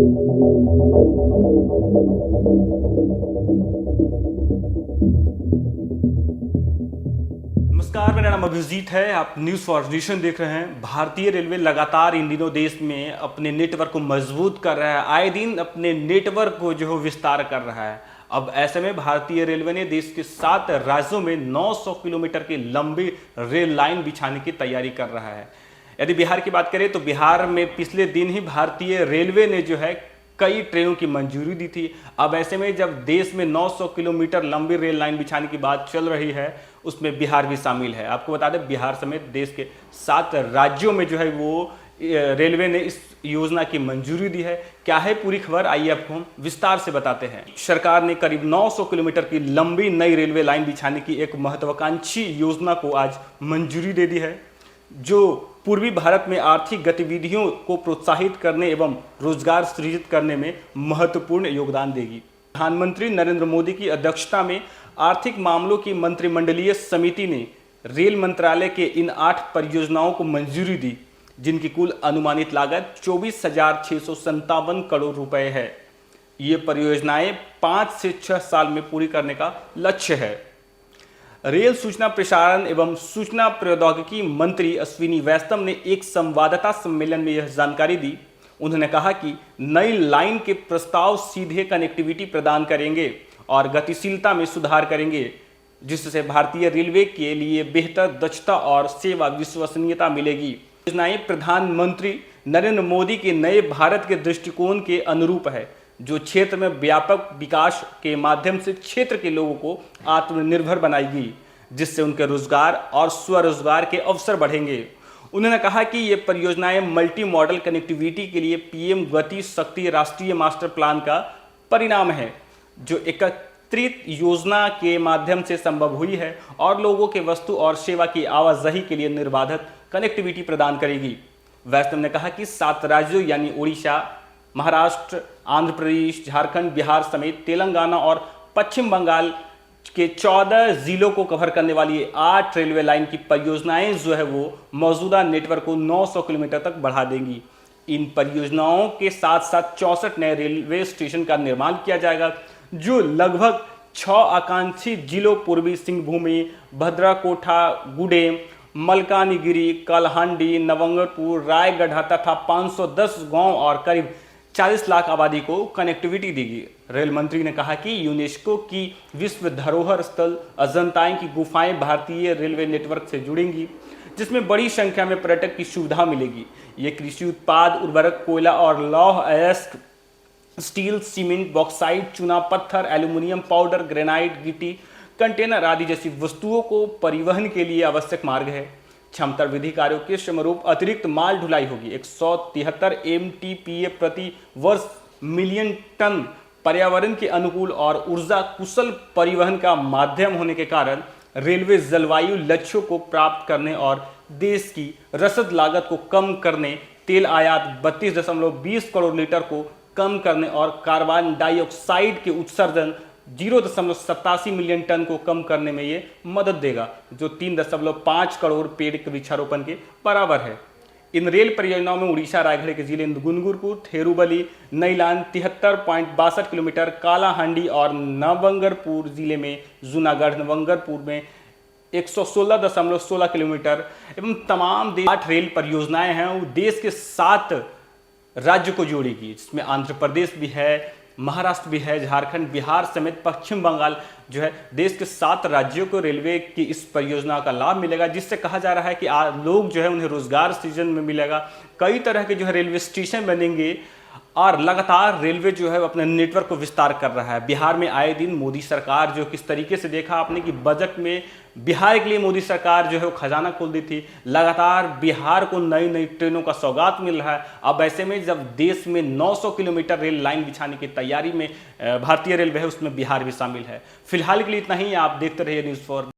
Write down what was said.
नमस्कार, मेरा नाम अभिजीत है। आप न्यूज़ फॉर नेशन देख रहे हैं। भारतीय रेलवे लगातार इन दिनों देश में अपने नेटवर्क को मजबूत कर रहा है, आए दिन अपने नेटवर्क को जो है विस्तार कर रहा है। अब ऐसे में भारतीय रेलवे ने देश के 7 राज्यों में 900 किलोमीटर की लंबी रेल लाइन बिछाने की तैयारी कर रहा है। यदि बिहार की बात करें तो बिहार में पिछले दिन ही भारतीय रेलवे ने जो है कई ट्रेनों की मंजूरी दी थी। अब ऐसे में जब देश में 900 किलोमीटर लंबी रेल लाइन बिछाने की बात चल रही है, उसमें बिहार भी शामिल है। आपको बता दें, बिहार समेत देश के 7 राज्यों में जो है वो रेलवे ने इस योजना की मंजूरी दी है। क्या है पूरी खबर, आइए आपको हम विस्तार से बताते हैं। सरकार ने करीब 900 किलोमीटर की लंबी नई रेलवे लाइन बिछाने की एक महत्वाकांक्षी योजना को आज मंजूरी दे दी है, जो पूर्वी भारत में आर्थिक गतिविधियों को प्रोत्साहित करने एवं रोजगार सृजित करने में महत्वपूर्ण योगदान देगी। प्रधानमंत्री नरेंद्र मोदी की अध्यक्षता में आर्थिक मामलों की मंत्रिमंडलीय समिति ने रेल मंत्रालय के इन 8 परियोजनाओं को मंजूरी दी, जिनकी कुल अनुमानित लागत 24,657 करोड़ रुपए है। ये परियोजनाएं 5 से 6 साल में पूरी करने का लक्ष्य है। रेल सूचना प्रसारण एवं सूचना प्रौद्योगिकी मंत्री अश्विनी वैष्णव ने एक संवाददाता सम्मेलन में यह जानकारी दी। उन्होंने कहा कि नई लाइन के प्रस्ताव सीधे कनेक्टिविटी प्रदान करेंगे और गतिशीलता में सुधार करेंगे, जिससे भारतीय रेलवे के लिए बेहतर दक्षता और सेवा विश्वसनीयता मिलेगी। योजनाएं प्रधानमंत्री नरेंद्र मोदी के नए भारत के दृष्टिकोण के अनुरूप है, जो क्षेत्र में व्यापक विकास के माध्यम से क्षेत्र के लोगों को आत्मनिर्भर बनाएगी, जिससे उनके रोजगार और स्वरोजगार के अवसर बढ़ेंगे। उन्होंने कहा कि ये परियोजनाएं मल्टी मॉडल कनेक्टिविटी के लिए पीएम गति शक्ति राष्ट्रीय मास्टर प्लान का परिणाम है, जो एकत्रित योजना के माध्यम से संभव हुई है और लोगों के वस्तु और सेवा की आवाजाही के लिए निर्बाध कनेक्टिविटी प्रदान करेगी। वैष्णव ने कहा कि 7 राज्यों यानी ओडिशा, महाराष्ट्र, आंध्र प्रदेश, झारखंड, बिहार समेत तेलंगाना और पश्चिम बंगाल के 14 जिलों को कवर करने वाली 8 रेलवे लाइन की परियोजनाएं जो है वो मौजूदा नेटवर्क को 900 किलोमीटर तक बढ़ा देंगी। इन परियोजनाओं के साथ साथ 64 नए रेलवे स्टेशन का निर्माण किया जाएगा, जो लगभग 6 आकांक्षी जिलों पूर्वी सिंहभूमि, भद्राकोटा, गुडेम, मलकानगिरी, कलहंडी, नवंगरपुर, रायगढ़ तथा 510 गांव और करीब 40 लाख आबादी को कनेक्टिविटी देगी। रेल मंत्री ने कहा कि यूनेस्को की विश्व धरोहर स्थल अजंता की गुफाएं भारतीय रेलवे नेटवर्क से जुड़ेंगी, जिसमें बड़ी संख्या में पर्यटक की सुविधा मिलेगी। ये कृषि उत्पाद, उर्वरक, कोयला और लौह अयस्क, स्टील, सीमेंट, बॉक्साइट, चूना पत्थर, एल्यूमिनियम पाउडर, ग्रेनाइट, गिट्टी, कंटेनर आदि जैसी वस्तुओं को परिवहन के लिए आवश्यक मार्ग है। क्षमता वृद्धि कार्यों के समरूप अतिरिक्त माल ढुलाई होगी। 173 MTPA प्रति वर्ष मिलियन टन पर्यावरण के अनुकूल और ऊर्जा कुशल परिवहन का माध्यम होने के कारण रेलवे जलवायु लक्ष्यों को प्राप्त करने और देश की रसद लागत को कम करने, तेल आयात 32.20 करोड़ लीटर को कम करने और कार्बन डाइऑक्साइड के उत्सर्जन 0.87 मिलियन टन को कम करने में ये मदद देगा, जो 3.5 करोड़ पेड़ के वृक्षारोपण के बराबर है। इन रेल परियोजनाओं में उड़ीसा रायगढ़ के जिले गुनगुरपुर, थेरुबली, नईलान 73.62 किलोमीटर, कालाहांडी और नवंगरपुर जिले में जूनागढ़, नवंगरपुर में 116.16 किलोमीटर एवं तमाम 8 रेल परियोजनाएं हैं वो देश के 7 राज्य को जोड़ेगी, जिसमें आंध्र प्रदेश भी है, महाराष्ट्र भी है, झारखंड, बिहार समेत पश्चिम बंगाल जो है देश के 7 राज्यों को रेलवे की इस परियोजना का लाभ मिलेगा, जिससे कहा जा रहा है कि लोग जो है उन्हें रोजगार सृजन में मिलेगा। कई तरह के जो है रेलवे स्टेशन बनेंगे और लगातार रेलवे जो है अपने नेटवर्क को विस्तार कर रहा है। बिहार में आए दिन मोदी सरकार जो किस तरीके से देखा आपने कि बजट में बिहार के लिए मोदी सरकार जो है वो खजाना खोल दी थी। लगातार बिहार को नई नई ट्रेनों का सौगात मिल रहा है। अब ऐसे में जब देश में 900 किलोमीटर रेल लाइन बिछाने की तैयारी में भारतीय रेलवे है, उसमें बिहार भी शामिल है। फिलहाल के लिए इतना ही। आप देखते रहिए न्यूज़ फॉर।